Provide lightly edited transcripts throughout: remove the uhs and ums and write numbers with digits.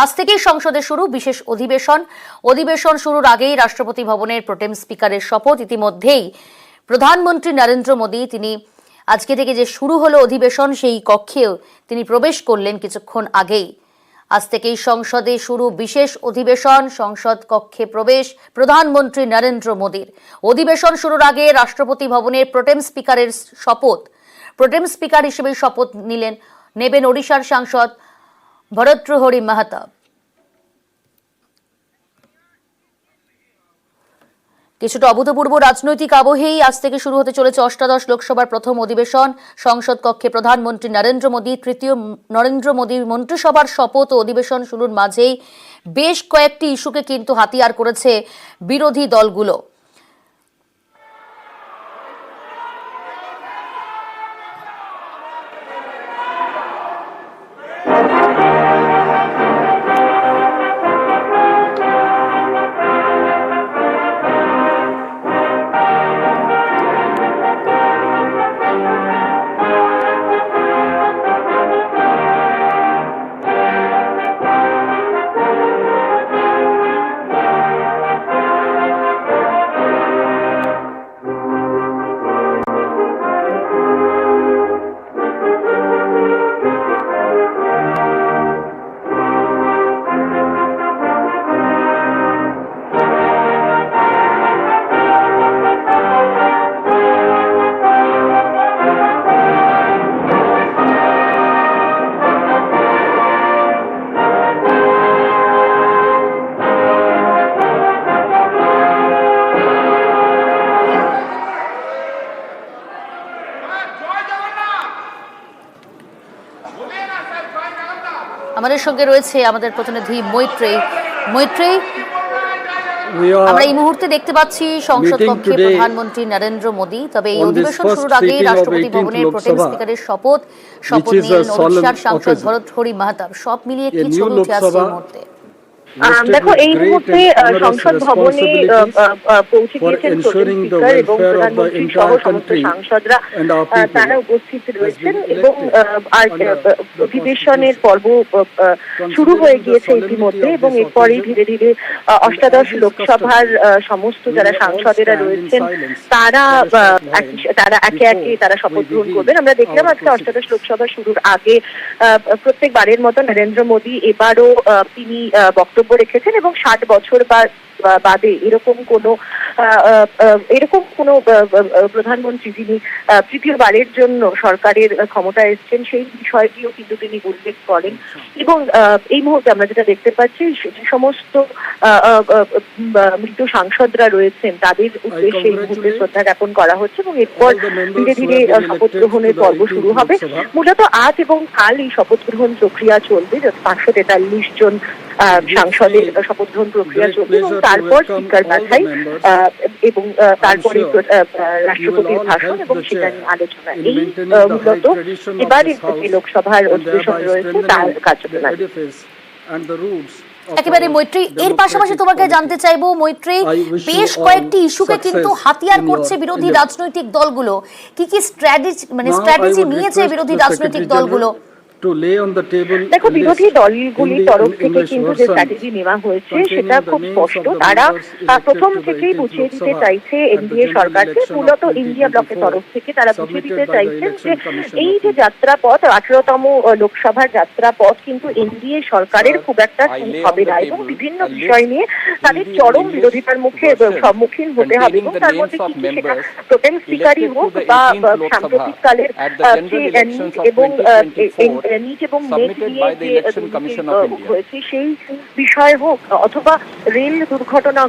আজ থেকেই সংসদে শুরু বিশেষ অধিবেশন শুরুর আগেই রাষ্ট্রপতি ভবনের প্রোটেম স্পিকারের শপথ। ইতিমধ্যেই প্রধানমন্ত্রী নরেন্দ্র মোদী তিনি আজকে থেকে যে শুরু হলো অধিবেশন সেই কক্ষেও তিনি প্রবেশ করলেন কিছুক্ষণ আগেই। আজ থেকেই সংসদে শুরু বিশেষ অধিবেশন, সংসদ কক্ষে প্রবেশ প্রধানমন্ত্রী নরেন্দ্র মোদীর। অধিবেশন শুরুর আগে রাষ্ট্রপতি ভবনের প্রোটেম স্পিকারের শপথ। প্রোটেম স্পিকার হিসেবে শপথ নেবেন ওড়িশার সাংসদ ভরতৃহরি মাহাতাব। কিছুটা অভূতপূর্ব রাজনৈতিক আবহেই আজ থেকে শুরু হতে চলেছে অষ্টাদশ লোকসভার প্রথম অধিবেশন। সংসদ কক্ষে প্রধানমন্ত্রী নরেন্দ্র মোদী, তৃতীয় নরেন্দ্র মোদীর মন্ত্রিসভার শপথ ও অধিবেশন শুরুর মাঝেই বেশ কয়েকটি ইস্যুকে কিন্তু হাতিয়ার করেছে বিরোধী দলগুলো। আমাদের সঙ্গে রয়েছে আমাদের প্রতিনিধি মৈত্রী। আমরা এই মুহূর্তে দেখতে পাচ্ছি সংসদ কক্ষে প্রধানমন্ত্রী নরেন্দ্র মোদী। তবে এই অধিবেশন শুরুর আগেই রাষ্ট্রপতি ভবনের প্রোটেম স্পিকারের শপথ নিলেন ওড়িশার সাংসদ ভরতৃহরি মাহাতাব। সব মিলিয়ে কি ছবি উঠে আসছে এই মুহূর্তে? দেখো, এই মুহূর্তে সংসদ ভবনে পৌঁছে গিয়েছেন প্রোটেম স্পিকার এবং প্রধানমন্ত্রী সহ সমস্ত সাংসদরা তারা উপস্থিত রয়েছেন এবং অধিবেশনের পর্ব শুরু হয়ে গিয়েছে ইতিমধ্যে এবং এরপরেই ধীরে ধীরে অষ্টাদশ লোকসভার সমস্ত যারা সাংসদেরা রয়েছেন তারা একে একে তারা শপথ গ্রহণ করবেন। আমরা দেখলাম আজকে অষ্টাদশ লোকসভা শুরুর আগে প্রত্যেকবারের মতো নরেন্দ্র মোদী এবারও তিনি বক্তব্য রেখেছেন এবং 60 বছর বাদে এরকম কোন প্রধানমন্ত্রী যিনি তৃতীয়বারের জন্য সরকারের ক্ষমতায় এসেছেন সেই বিষয়টিও কিন্তু তিনি উল্লেখ করেন। এবং এই মুহূর্তে আমরা যেটা দেখতে পাচ্ছি যে সমস্ত মৃত সাংসদরা রয়েছেন তাদের উদ্দেশ্যে এই মুহূর্তে শ্রদ্ধা জ্ঞাপন করা হচ্ছে এবং এরপর ধীরে ধীরে শপথ গ্রহণের পর্ব শুরু হবে। মূলত আজ এবং কাল এই শপথ গ্রহণ প্রক্রিয়া চলবে। 543 জন সাংসদের শপথ গ্রহণ প্রক্রিয়া চলবে এবং তারপর স্পিকার বাছাই এবং তারপরে রাষ্ট্রপতির ভাষণ এবং সেটা নিয়ে আলোচনা। এই মূলত এবার যে লোকসভার অধিবেশন রয়েছে তার কার্যক্রম। একেবারে মৈত্রী, এর পাশাপাশি তোমাকে জানতে চাইবো মৈত্রী, বেশ কয়েকটি ইস্যুকে কিন্তু হাতিয়ার করছে বিরোধী রাজনৈতিক দলগুলো। কি স্ট্র্যাটেজি নিয়েছে বিরোধী রাজনৈতিক দলগুলো? দেখো, বিরোধী দলগুলির তরফ থেকে কিন্তু যে স্ট্র্যাটেজি নেওয়া হয়েছে সেটা খুব স্পষ্ট। তারা প্রথম থেকেই বুঝিয়ে দিতে চাইছে এনডিএ সরকারকে, মূলত ইন্ডিয়া ব্লকের তরফ থেকে তারা বুঝিয়ে দিতে চাইছেন যে এই যে যাত্রাপথ 18তম লোকসভার যাত্রাপথ কিন্তু এনডিএ সরকারের খুব একটা হবে না এবং বিভিন্ন বিষয় নিয়ে তাদের চরম বিরোধিতার সম্মুখীন হতে হবে এবং তার মধ্যে কিছু সেটা প্রোটেম স্পিকারই হোক বা সাম্প্রতিককালের নিট এবং নেট নিয়ে যে হয়েছে সেই বিষয় হোক অথবা রেল দুর্ঘটনা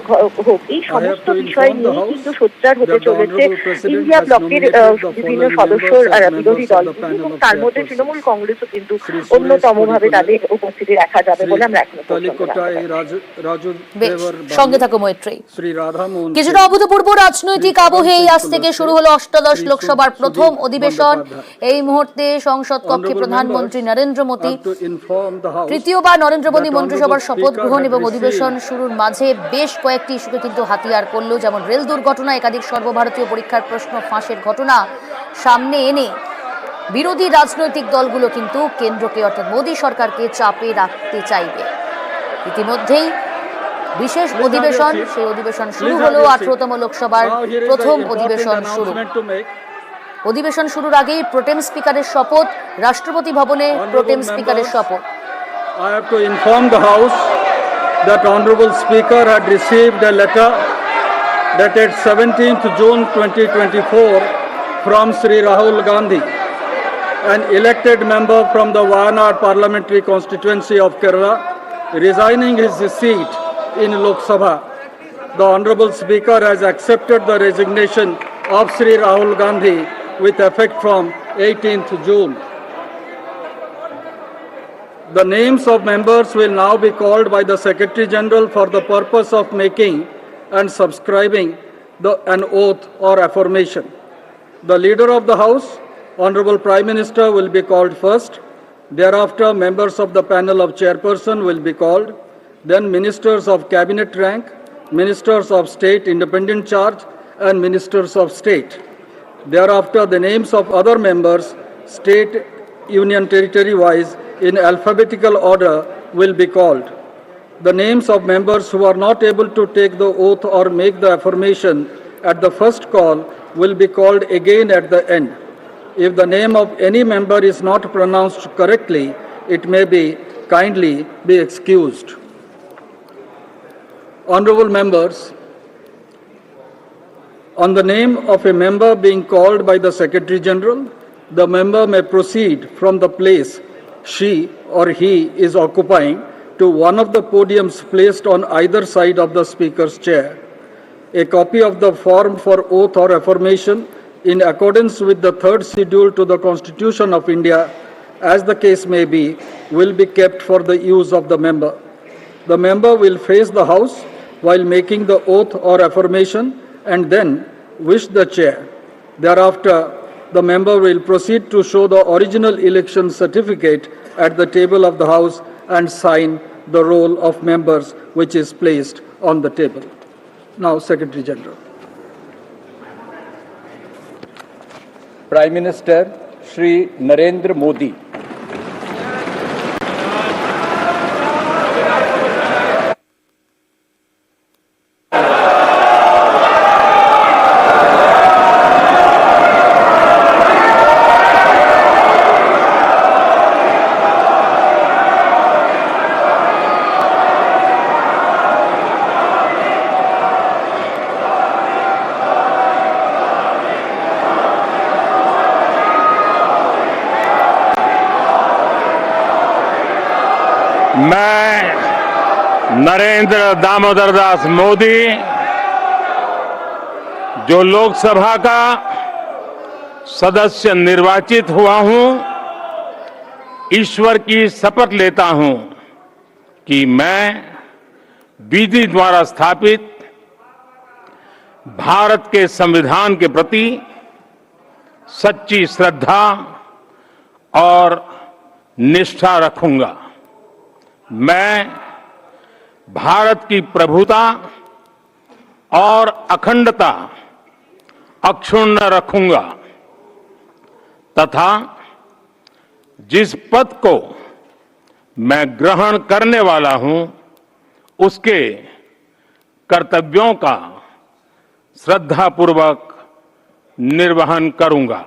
হোক, এই সমস্ত বিষয় নিয়ে কিন্তু সোচ্চার হতে চলেছে ইন্ডিয়া ব্লকের বিভিন্ন সদস্য বিরোধী দলগুলি এবং তার মধ্যে তৃণমূল কংগ্রেসও কিন্তু অন্যতম ভাবে তাদের উপস্থিতি দেখা যাবে বলে আমরা এখনো সঙ্গে থাকো মৈত্রী। কিছুটা অভূতপূর্ব রাজনৈতিক আবহেই আজ থেকে শুরু হলো অষ্টাদশ লোকসভার প্রথম অধিবেশন। এই মুহূর্তে সংসদ কক্ষে প্রধানমন্ত্রী নরেন্দ্র মোদী, তৃতীয়বার নরেন্দ্র মোদী মন্ত্রিসভার শপথ গ্রহণ এবং অধিবেশন শুরুর মাঝে বেশ কয়েকটি ইস্যুকে কিন্তু হাতিয়ার করল, যেমন রেল দুর্ঘটনা, একাধিক সর্বভারতীয় পরীক্ষার প্রশ্ন ফাঁসের ঘটনা সামনে এনে বিরোধী রাজনৈতিক দলগুলো কিন্তু কেন্দ্রকে অর্থাৎ মোদী সরকারকে চাপে রাখতে চাইবে। ইতিমধ্যেই বিশেষ অধিবেশন, সেই অধিবেশন শুরু হলো। 18তম লোকসভার প্রথম অধিবেশন শুরু। অধিবেশন শুরুর আগেই প্রোটেম স্পিকারের শপথ, রাষ্ট্রপতি ভবনে প্রোটেম স্পিকারের শপথ। I have to inform the House that Honorable Speaker had received a letter dated 17th June 2024 from Sri Rahul Gandhi, an elected member from the Wayanad parliamentary constituency of Kerala, resigning his seat in Lok Sabha. The Honorable Speaker has accepted the resignation of Sri Rahul Gandhi with effect from 18th June. The names of members will now be called by the Secretary General for the purpose of making and subscribing an oath or affirmation. The Leader of the House, Honorable Prime Minister, will be called first. Thereafter, members of the panel of chairperson will be called. Then ministers of cabinet rank, ministers of state independent charge, and ministers of state. Thereafter, the names of other members, state, union territory wise, in alphabetical order will be called. The names of members who are not able to take the oath or make the affirmation at the first call will be called again at the end. If the name of any member is not pronounced correctly, it may be kindly be excused. Honorable members, on the name of a member being called by the Secretary General, the member may proceed from the place she or he is occupying to one of the podiums placed on either side of the Speaker's chair. A copy of the form for oath or affirmation in accordance with the third schedule to the Constitution of India, as the case may be, will be kept for the use of the member. The member will face the House while making the oath or affirmation and then wish the chair. Thereafter, the member will proceed to show the original election certificate at the table of the House and sign the roll of members which is placed on the table. Now, Secretary General. Prime Minister Shri Narendra Modi. मैं नरेंद्र दामोदर दास मोदी, जो लोकसभा का सदस्य निर्वाचित हुआ हूं, ईश्वर की शपथ लेता हूं कि मैं विधि द्वारा स्थापित भारत के संविधान के प्रति सच्ची श्रद्धा और निष्ठा रखूंगा। मैं भारत की प्रभुता और अखंडता अक्षुण्ण रखूंगा तथा जिस पद को मैं ग्रहण करने वाला हूं उसके कर्तव्यों का श्रद्धापूर्वक निर्वहन करूंगा।